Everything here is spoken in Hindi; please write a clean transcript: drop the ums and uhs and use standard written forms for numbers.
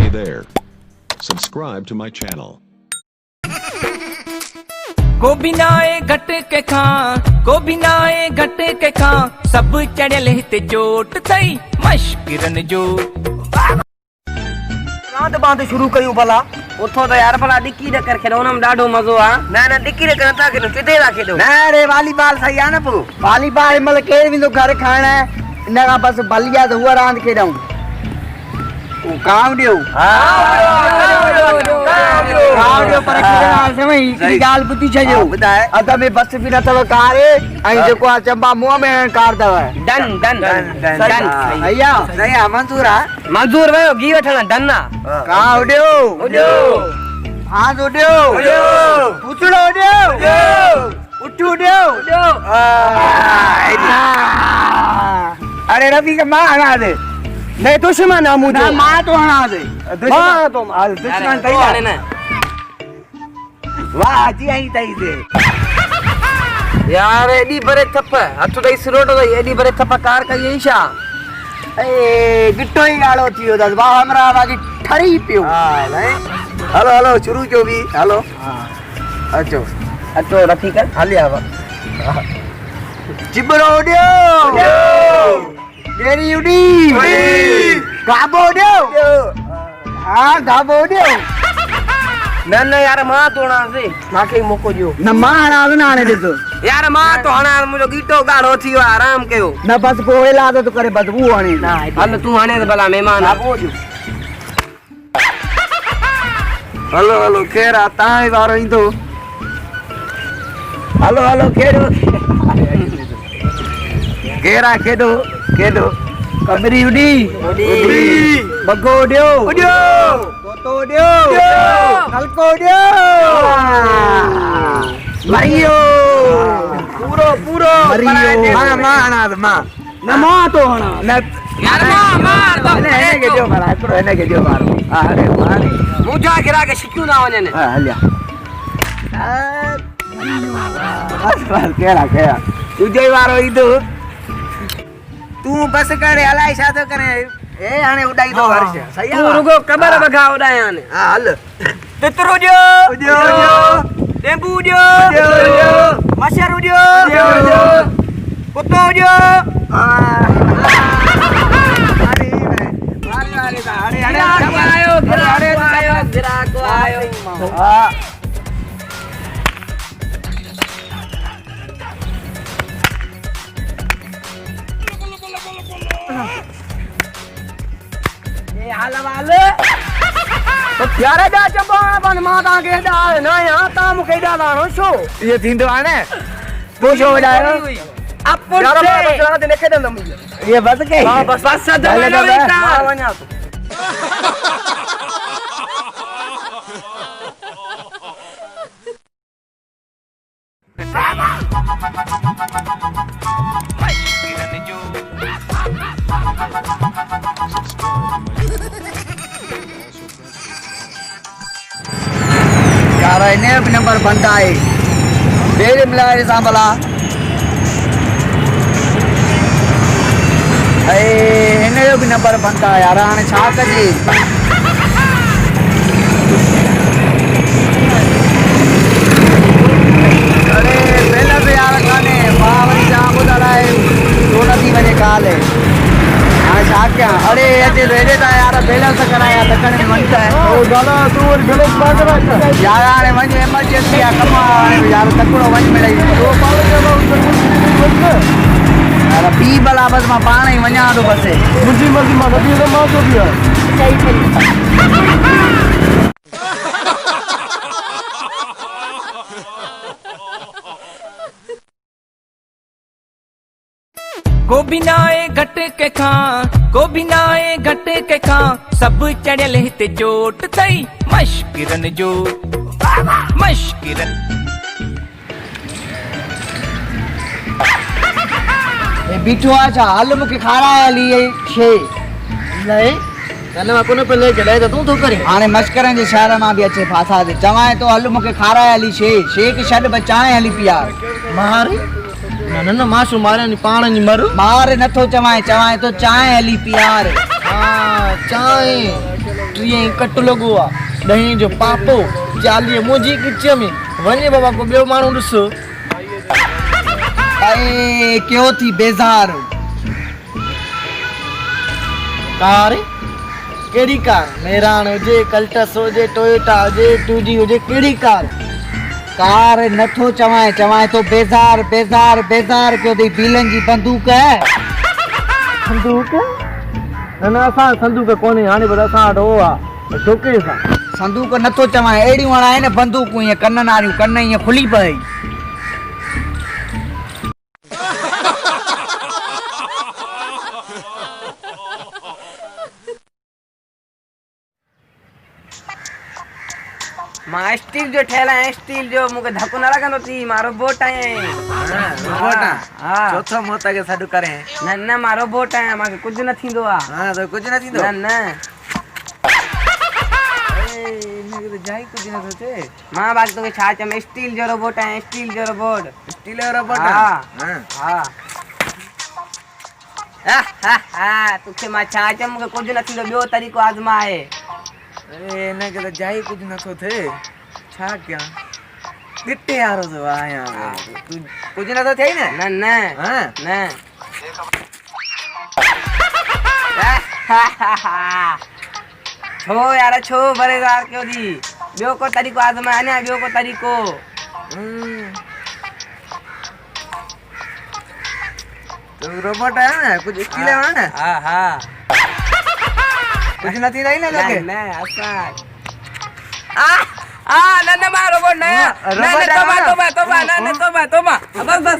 Hey there. Subscribe to my channel. को बिनाए घट के खां को बिनाए घट के खां सब चढ़ियल हिते चोट तई मश्किरन जो रात बांध शुरू कयूं भला उथो तो यार भला डिक्की रे कर खेलो हुनम ॾाढो मज़ो आ ना ना डिक्की रे करता खेलो किथे रा खेलो ना रे वॉलीबॉल सही आ न पो वॉलीबॉल मल केर विंदो घर खाइण इन का बस बलिया तो हुआ रांद खेडऊं ओ काम दियो काम दियो पर खेलण समय हिकड़ी गाल बुद्धि छजो बुधाए अदा में बस भी न थव कार ऐं जेको आ चंबा मुंह में कार दव डन डन डन भैया नहीं आ मंजूर वयो गी वठण डन आ का उड्यो हां उड्यो पुछड़ो उड्यो उठू उड्यो अरे रवि का मां हना दे नहीं दुश्मन है मुझे ना मां तो हना दे मां तो दुश्मन तई ना वाह जी आई तई दे यार एडी बरे थप हथ दई सिरोटो दई एडी बरे थप कार कई छा ए गिट्टो ही गालो थियो दस वाह हमरा बाकी ठरी पियो हां नहीं हेलो हेलो शुरू जो भी हेलो हां अचो अचो रखी कर हाली आवा चिबरो उड्यो डेरी उडी गाबो उड्यो हां गाबो उड्यो न न यार मां तो हणा से माके मौको दियो न मां हणा न हाणे ॾिस यार मां तो हणा मुजो गीटो गाढ़ो थियो आराम कयो न बस पोएला तो करे बदबू हणे ना हल तू हणे भला मेहमान गाबो जो हेलो हेलो केरा ताई वारो इंदो हेलो हेलो केरो केरा केडो केडो कमरी उडी उडी बगो उड्यो उड्यो तोतो उड्यो नलको उड्यो मरियो पूरो पूरो मरियो मां हणा मां न मां तो हणा न यार मार तो ने के दियो मारा तो ने के दियो मारो अरे मारे मुजा गिरा के शिक्यू ना वने हां हलिया बस केड़ा केड़ा तुझे वारो इदो तू बस करे हलाई सादो करे ए हाने उडाई दो हर्ष सही तू रुगो कबर बगा उडाया ने हां हल तितरो जो उड्यो टेम्पू जो मशर उड्यो कुत्तो उड्यो अरे अरे अरे आयो गिराक आयो हां ये हाल वाले तो यार जा चबा बन माता के डाल ना यहां ता मुके डालानो छो ये थींदो आने पूछो वडायो अपन यार से बस यार देने के दम ये बस के हां बस बस सदा ना बेटा वना तो यार इन्हें भी नंबर बनता है मेरे मिलाए सांबला इन्हें भी नंबर बनता है यार आने छाप जी अरे पहले से यार खाने बावरी जाम उधर आए दो नदी बजे काल है क्या अरे ये रेडे था यार बेला से कराया दखन में बनता है ओ दादा तू और गलत बात रहा यार यार वने इमरजेंसी आ कमा यार तकड़ो वन मिले तो पाले जाओ यार पी बला बस में पानी वना तो बस मुझी मर्जी में नदी तो मां जो भी है सही को बिनाए घट के खां को बिनाए घट के खां सब चढ़ियल हिते चोट तई मश्किरन जो मश्किरन ए बिठो अच्छा हाल मुके खारा आली छे नहीं कल मा कोने पे ले गए तो तू करे आने मस्करन जे शहर में भी अच्छे फासा दे चवाए तो हल मुके खारा आली छे शेख छड बचाए हली पिया मारे न न मासू मारे नी पाण नी मर मार नथो चवाए चवाए तो चाय हली पियार हां चाय 30 कट लॻो आहे 10 जो पापो 40 मुंहिंजी किच में वञे बाबा को ॿियो माण्हू ॾिसो। अरे क्यों थी बेजार? कार कहिड़ी कार? मेरान हुजे, कल्टस हुजे, टोयोटा हुजे, 2G हुजे, कहिड़ी कार? कार नथो चवाए, चवाए तो बेजार बेजार बेजार क्यों थी? बीलन जी बंदूक है। संदूक न असां संदूक कोन्हे हाणे पर असां वटि हो आहे शोकेस आहे। संदूक नथो चवाए, अहिड़ियूं हणाए न बंदूकूं ईअं कन वारियूं, कन ईअं खुली पई। मां स्टील जो ठहियल आहियां, स्टील जो मूंखे धक्को न लॻंदो थी। मां रोबोट आहियां। हा चौथो मौत के सॾु करे। न न मां रोबोट आहियां, मूंखे कुझु न थींदो आहे। हाँ तो कुछ न थींदो। न न इनके तो जाई कुछ न सोचे। मां बाक़ी तोखे छा चवां, स्टील जो रोबोट आहियां, स्टील जो रोबोट। स्टील जो रोबोट। हा हां हा तोखे मां छा चवां, मूंखे कुझु न थींदो। ॿियो तरीक़ो आज़माए। अरे इनके तो जाई कुछ न थो थे। छा कयां? गिट्टे यारो तो आया कुछ न तो थे न। न न हां न छो यार छो बरेदार क्यों दी? ॿियो को तरीक़ो आज़माए अञा, ॿियो को तरीक़ो। तो रोबोट है ना, कुछ स्टील है ना। हाँ हाँ कुछ न थी नहीं ना लगे। न असां न न मां रोबोट न न न तोबा तोबा तोबा न न तोबा तोबा बस बस